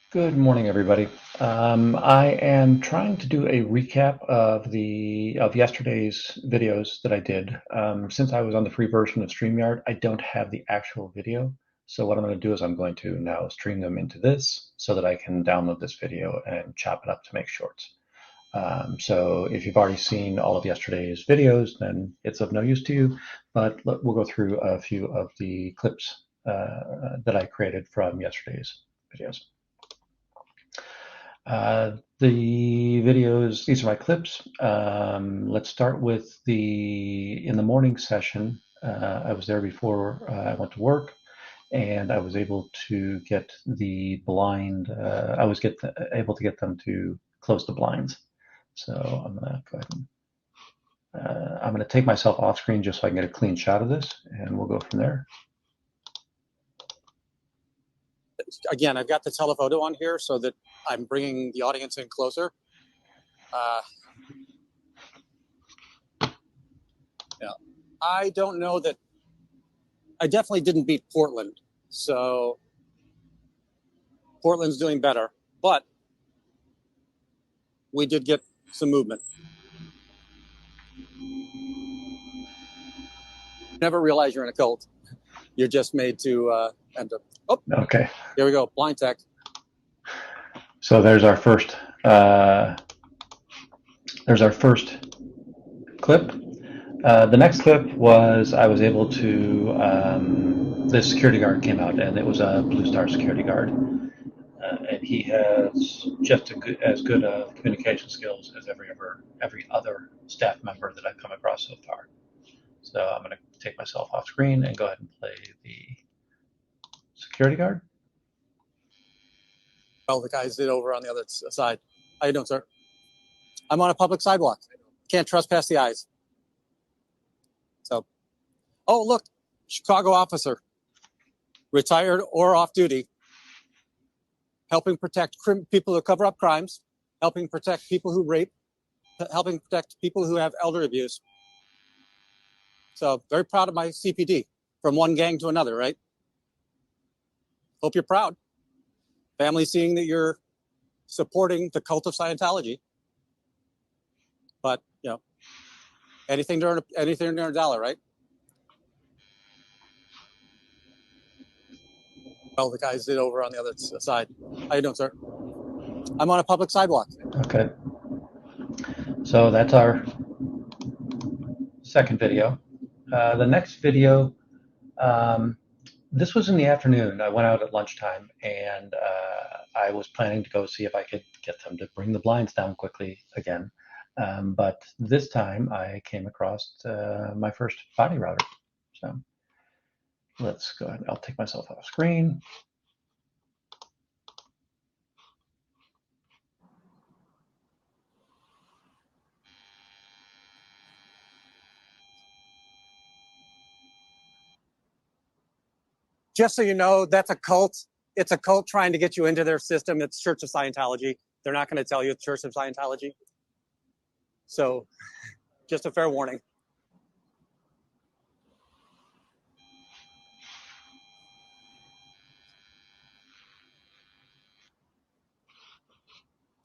Good morning, everybody. I am trying to do a recap of yesterday's videos that I did. Since I was on the free version of StreamYard, I don't have the actual video. So what I'm going to do is I'm going to now stream them into this so that I can download this video and chop it up to make shorts. So if you've already seen all of yesterday's videos, then it's of no use to you. But we'll go through a few of the clips that I created from yesterday's videos. The videos, these are my clips. Let's start with in the morning session. I was there before I went to work, and I was able to get the blind, able to get them to close the blinds. So I'm gonna go ahead and, I'm gonna take myself off screen just so I can get a clean shot of this, and we'll go from there. Again, I've got the telephoto on here so that I'm bringing the audience in closer. Yeah, I don't know that. I definitely didn't beat Portland, so Portland's doing better, but we did get some movement. Never realize you're in a cult. You're just made to end up. Oh, okay. Here we go. Blind tech. So there's our first. There's our first clip. The next clip was I was able to. This security guard came out, and it was a Blue Star security guard, and he has just as good communication skills as every other staff member that I've come across so far. So I'm going to take myself off screen and go ahead and play the security guard. Well, the guys did over on the other side. How you doing, sir? I'm on a public sidewalk. Can't trespass the eyes. So, oh, look, Chicago officer, retired or off duty, helping protect people who cover up crimes, helping protect people who rape, helping protect people who have elder abuse. So very proud of my CPD from one gang to another, right? Hope you're proud. Family seeing that you're supporting the cult of Scientology. But, you know, anything to earn a dollar, right? Well, the guys did over on the other side. How you doing, sir? I'm on a public sidewalk. Okay. So that's our second video. The next video, this was in the afternoon. I went out at lunchtime, and I was planning to go see if I could get them to bring the blinds down quickly again. But this time I came across my first body router. So let's go ahead. I'll take myself off screen. Just so you know, that's a cult. It's a cult trying to get you into their system. It's Church of Scientology. They're not going to tell you it's Church of Scientology. So just a fair warning.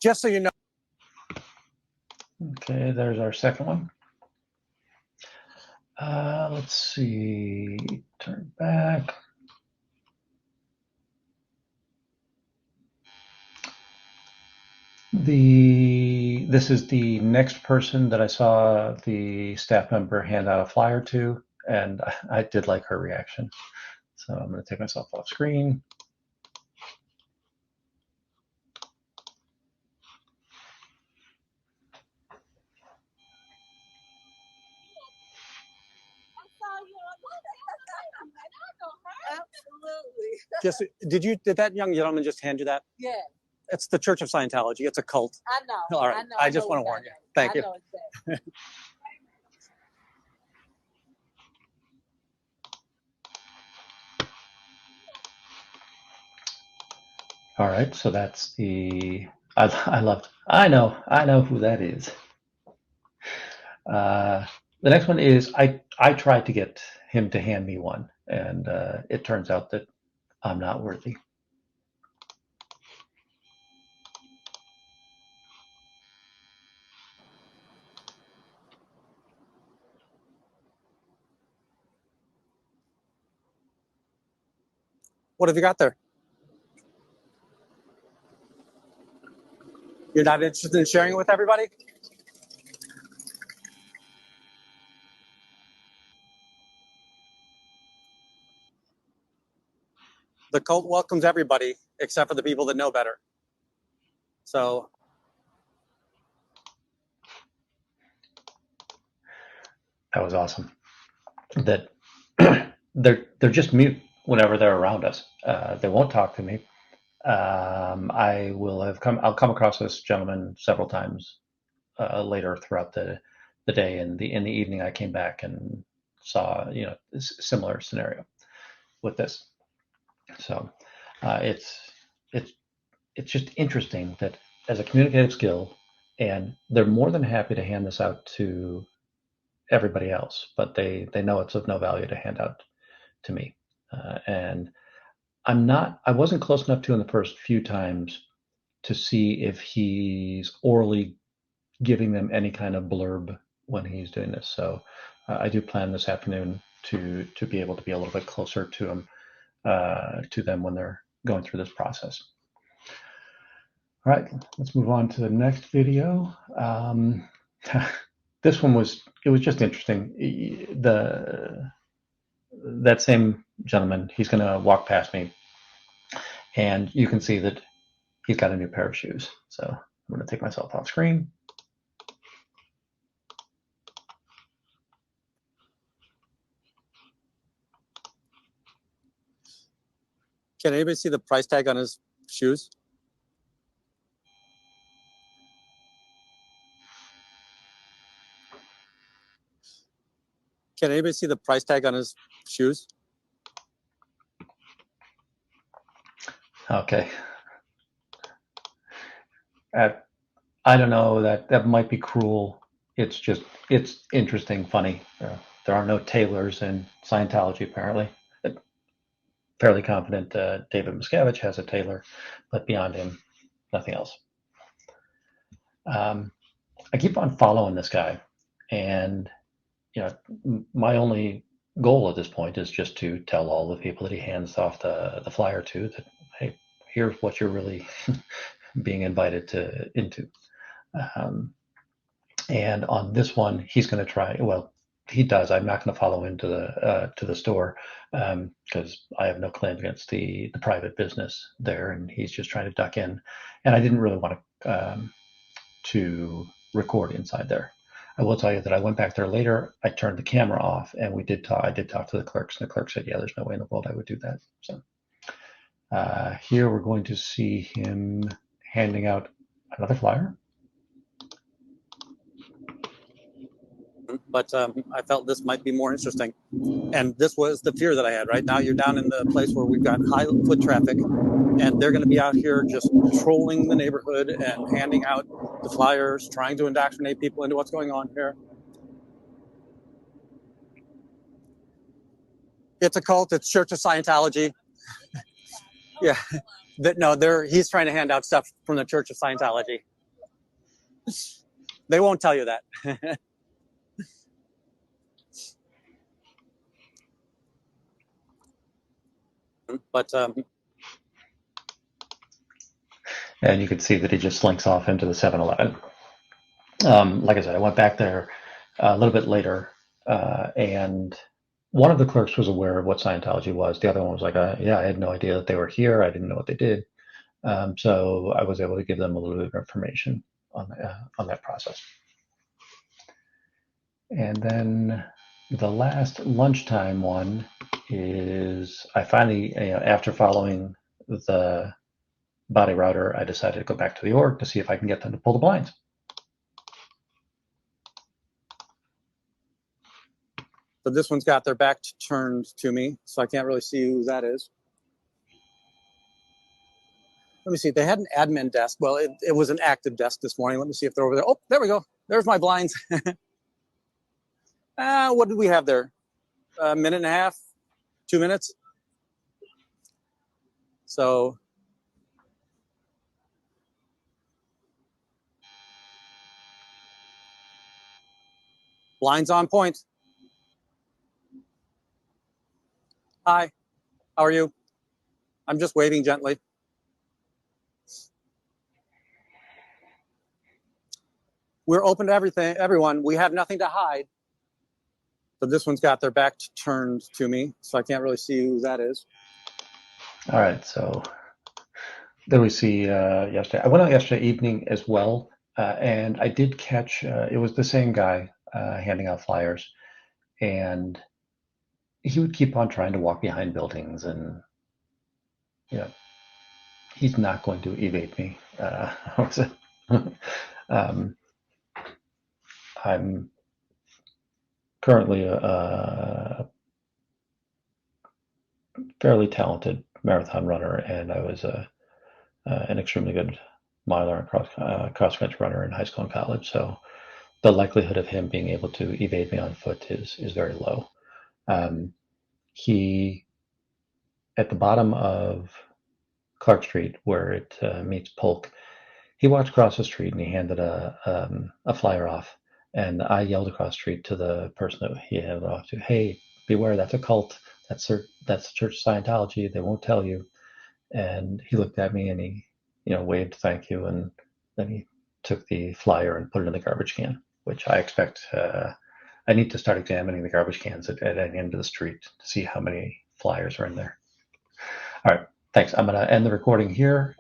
Just so you know. Okay, there's our second one. Let's see, turn back. This is the next person that I saw the staff member hand out a flyer to, and I did like her reaction. So I'm going to take myself off screen. Absolutely. Did that young gentleman just hand you that? Yeah. It's the Church of Scientology. It's a cult. I know. All right. I know. I just want to warn you. Thank you. Exactly. All right, so that's I know who that is. The next one is I tried to get him to hand me one, and it turns out that I'm not worthy. What have you got there? You're not interested in sharing it with everybody? The cult welcomes everybody except for the people that know better. So that was awesome. That they're just mute whenever they're around us. They won't talk to me. I'll come across this gentleman several times later throughout the day. And in the evening, I came back and saw a similar scenario with this. So it's just interesting that as a communicative skill, and they're more than happy to hand this out to everybody else, but they know it's of no value to hand out to me. And I wasn't close enough to in the first few times to see if he's orally giving them any kind of blurb when he's doing this. So I do plan this afternoon to be able to be a little bit closer to them when they're going through this process. All right, let's move on to the next video. This one was just interesting. That same gentleman, he's going to walk past me, and you can see that he's got a new pair of shoes. So I'm going to take myself off screen. can anybody see the price tag on his shoes? Can anybody see the price tag on his shoes? Okay. I don't know, that might be cruel. It's interesting, funny. There are no tailors in Scientology, apparently. Fairly confident David Miscavige has a tailor, but beyond him, nothing else. I keep on following this guy, and my only goal at this point is just to tell all the people that he hands off the flyer to that, hey, here's what you're really being invited into. And on this one, he's going to try. Well, he does. I'm not going to follow into the store because I have no claim against the private business there, and he's just trying to duck in. And I didn't really want to record inside there. I will tell you that I went back there later. I turned the camera off, and we did talk. I did talk to the clerks, and the clerk said, "Yeah, there's no way in the world I would do that." So here we're going to see him handing out another flyer. But I felt this might be more interesting. And this was the fear that I had. Right now, you're down in the place where we've got high foot traffic, and they're going to be out here just patrolling the neighborhood and handing out the flyers, trying to indoctrinate people into what's going on here. It's a cult. It's Church of Scientology. Yeah. He's trying to hand out stuff from the Church of Scientology. They won't tell you that. But and you can see that he just slinks off into the 7-Eleven. Like I said, I went back there a little bit later, and one of the clerks was aware of what Scientology was. The other one was like, yeah, I had no idea that they were here. I didn't know what they did. So I was able to give them a little bit of information on that process. And then the last lunchtime one is I finally, after following the body router, I decided to go back to the org to see if I can get them to pull the blinds. So this one's got their back turned to me, so I can't really see who that is. Let me see. They had an admin desk. Well, it was an active desk this morning. Let me see if they're over there. Oh, there we go. There's my blinds. What did we have there? A minute and a half? 2 minutes? So blinds on point. Hi, how are you? I'm just waving gently. We're open to everything, everyone. We have nothing to hide. But this one's got their back turned to me, so I can't really see who that is. All right, so there we see yesterday. I went out yesterday evening as well, and I did catch, it was the same guy handing out flyers, and he would keep on trying to walk behind buildings, and he's not going to evade me. I'm currently a fairly talented marathon runner, and I was an extremely good miler and cross country runner in high school and college. So the likelihood of him being able to evade me on foot is very low. He, at the bottom of Clark Street, where it meets Polk, he walked across the street and he handed a flyer off. And I yelled across the street to the person that he handed it off to, "Hey, beware, that's a cult. That's the Church of Scientology. They won't tell you." And he looked at me and he, waved thank you, and then he took the flyer and put it in the garbage can, which I expect. I need to start examining the garbage cans at any end of the street to see how many flyers are in there. All right, thanks. I'm going to end the recording here.